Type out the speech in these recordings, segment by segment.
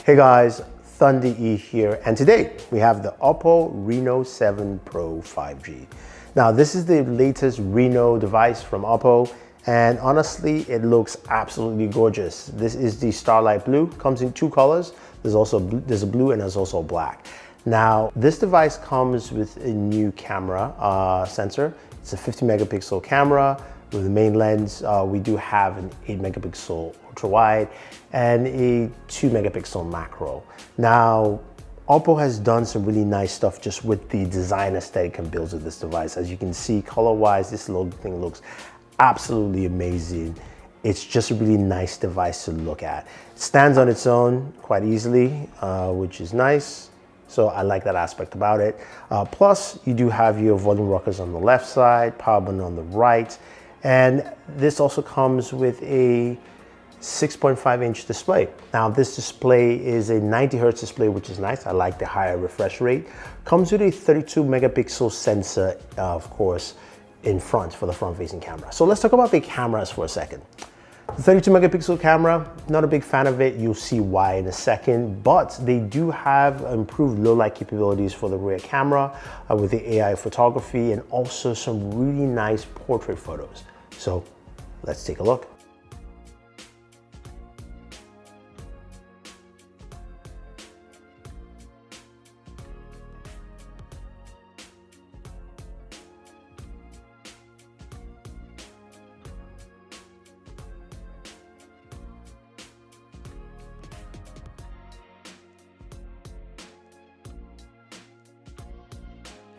Hey guys, Thunder E here, and today we have the Oppo Reno 7 Pro 5G. Now this is the latest Reno device from Oppo, and honestly it looks absolutely gorgeous. This is the Starlight Blue, comes in two colors. There's a blue and there's also a black. Now this device comes with a new camera sensor. It's a 50 megapixel camera with the main lens. We do have an 8 megapixel ultra wide and a 2 megapixel macro. Now, Oppo has done some really nice stuff just with the design aesthetic and builds of this device. As you can see, color-wise, this little thing looks absolutely amazing. It's just a really nice device to look at. It stands on its own quite easily, which is nice. So I like that aspect about it. Plus, you do have your volume rockers on the left side, power button on the right. And this also comes with a 6.5-inch display. Now this display is a 90 hertz display, which is nice. I like the higher refresh rate. Comes with a 32 megapixel sensor, of course, in front for the front-facing camera. So let's talk about the cameras for a second. The 32 megapixel camera, not a big fan of it. You'll see why in a second, but they do have improved low light capabilities for the rear camera with the AI photography and also some really nice portrait photos. So let's take a look.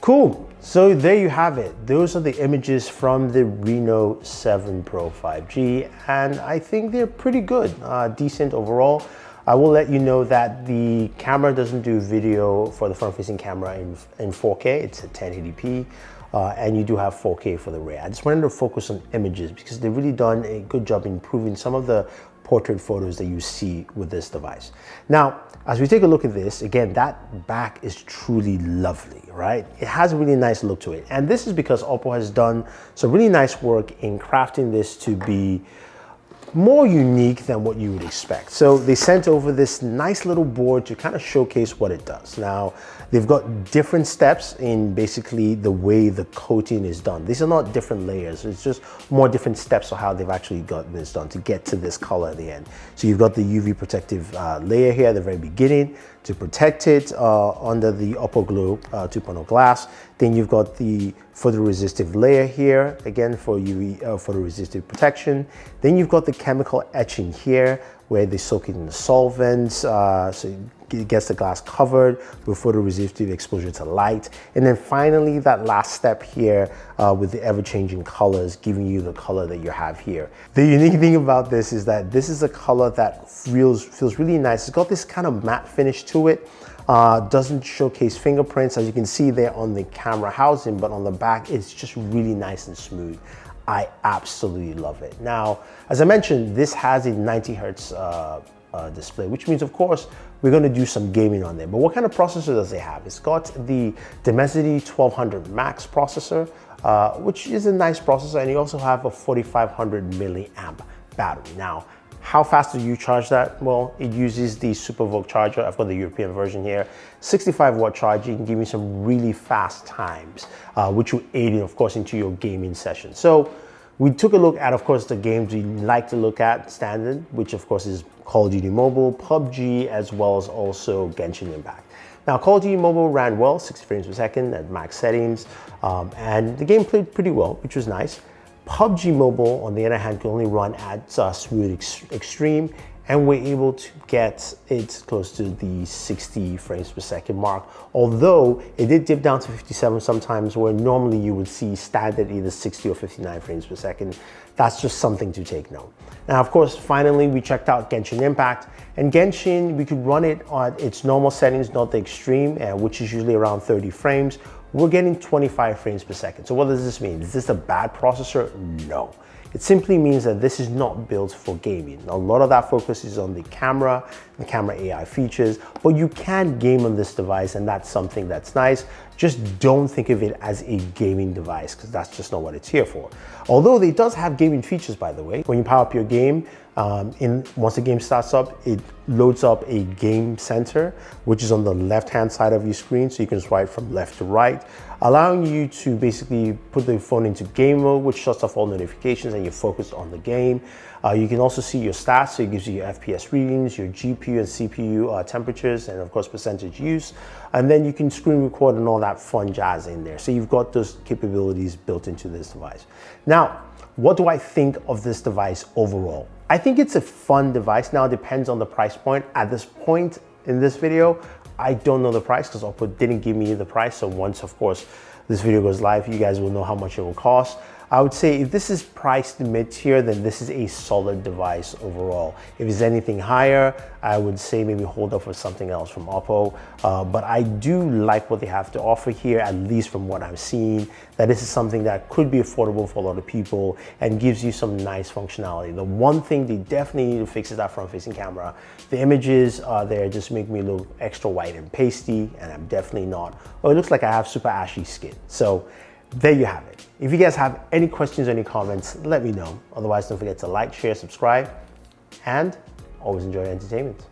Cool, so there you have it. Those are the images from the Reno 7 Pro 5G, and I think they're pretty good, decent overall. I will let you know that the camera doesn't do video for the front-facing camera in 4K, it's at 1080p, and you do have 4K for the rear. I just wanted to focus on images because they've really done a good job improving some of the portrait photos that you see with this device. Now, as we take a look at this, again, that back is truly lovely, right? It has a really nice look to it. And this is because Oppo has done some really nice work in crafting this to be more unique than what you would expect. So they sent over this nice little board to kind of showcase what it does. Now, they've got different steps in basically the way the coating is done. These are not different layers. It's just more different steps of how they've actually got this done to get to this color at the end. So you've got the UV protective layer here at the very beginning to protect it under the Oppo Glow 2.0 glass. Then you've got the photoresistive layer here, again for UV photoresistive protection. Then you've got the chemical etching here where they soak it in the solvents, so it gets the glass covered with photoresistive exposure to light. And then finally, that last step here with the ever-changing colors, giving you the color that you have here. The unique thing about this is that this is a color that feels really nice. It's got this kind of matte finish to it. Doesn't showcase fingerprints, as you can see there on the camera housing, but on the back, it's just really nice and smooth. I absolutely love it. Now, as I mentioned, this has a 90 hertz display, which means, of course, we're going to do some gaming on there. But what kind of processor does it have? It's got the Dimensity 1200 Max processor, which is a nice processor, and you also have a 4500 milliamp battery. Now, how fast do you charge that? Well, it uses the SuperVOOC charger. I've got the European version here. 65-watt charge. You can give me some really fast times, which will aid, of course, into your gaming session. So we took a look at, of course, the games we like to look at standard, which, of course, is Call of Duty Mobile, PUBG, as well as also Genshin Impact. Now, Call of Duty Mobile ran well, 60 frames per second at max settings, and the game played pretty well, which was nice. PUBG Mobile, on the other hand, can only run at Smooth Extreme, and we're able to get it close to the 60 frames per second mark, although it did dip down to 57 sometimes, where normally you would see standard either 60 or 59 frames per second. That's just something to take note. Now, of course, finally, we checked out Genshin Impact, and Genshin, we could run it on its normal settings, not the extreme, which is usually around 30 frames. We're getting 25 frames per second. So what does this mean? Is this a bad processor? No. It simply means that this is not built for gaming. A lot of that focus is on the camera AI features, but you can game on this device, and that's something that's nice. Just don't think of it as a gaming device, because that's just not what it's here for. Although it does have gaming features, by the way. When you power up your game, Once the game starts up, it loads up a game center, which is on the left-hand side of your screen, so you can swipe from left to right, allowing you to basically put the phone into game mode, which shuts off all notifications and you're focused on the game. You can also see your stats, so it gives you your FPS readings, your GPU and CPU temperatures, and of course percentage use. And then you can screen record and all that fun jazz in there. So you've got those capabilities built into this device. Now, what do I think of this device overall? I think it's a fun device. Now it depends on the price point. At this point in this video, I don't know the price because Oppo didn't give me the price. So once, of course, this video goes live, you guys will know how much it will cost. I would say if this is priced mid-tier, then this is a solid device overall. If it's anything higher, I would say maybe hold up for something else from Oppo. But I do like what they have to offer here, at least from what I'm seeing, that this is something that could be affordable for a lot of people and gives you some nice functionality. The one thing they definitely need to fix is that front-facing camera. The images there just make me look extra white and pasty, and I'm definitely not. Oh, it looks like I have super ashy skin. So there you have it. If you guys have any questions or any comments, let me know. Otherwise, don't forget to like, share, subscribe, and always enjoy entertainment.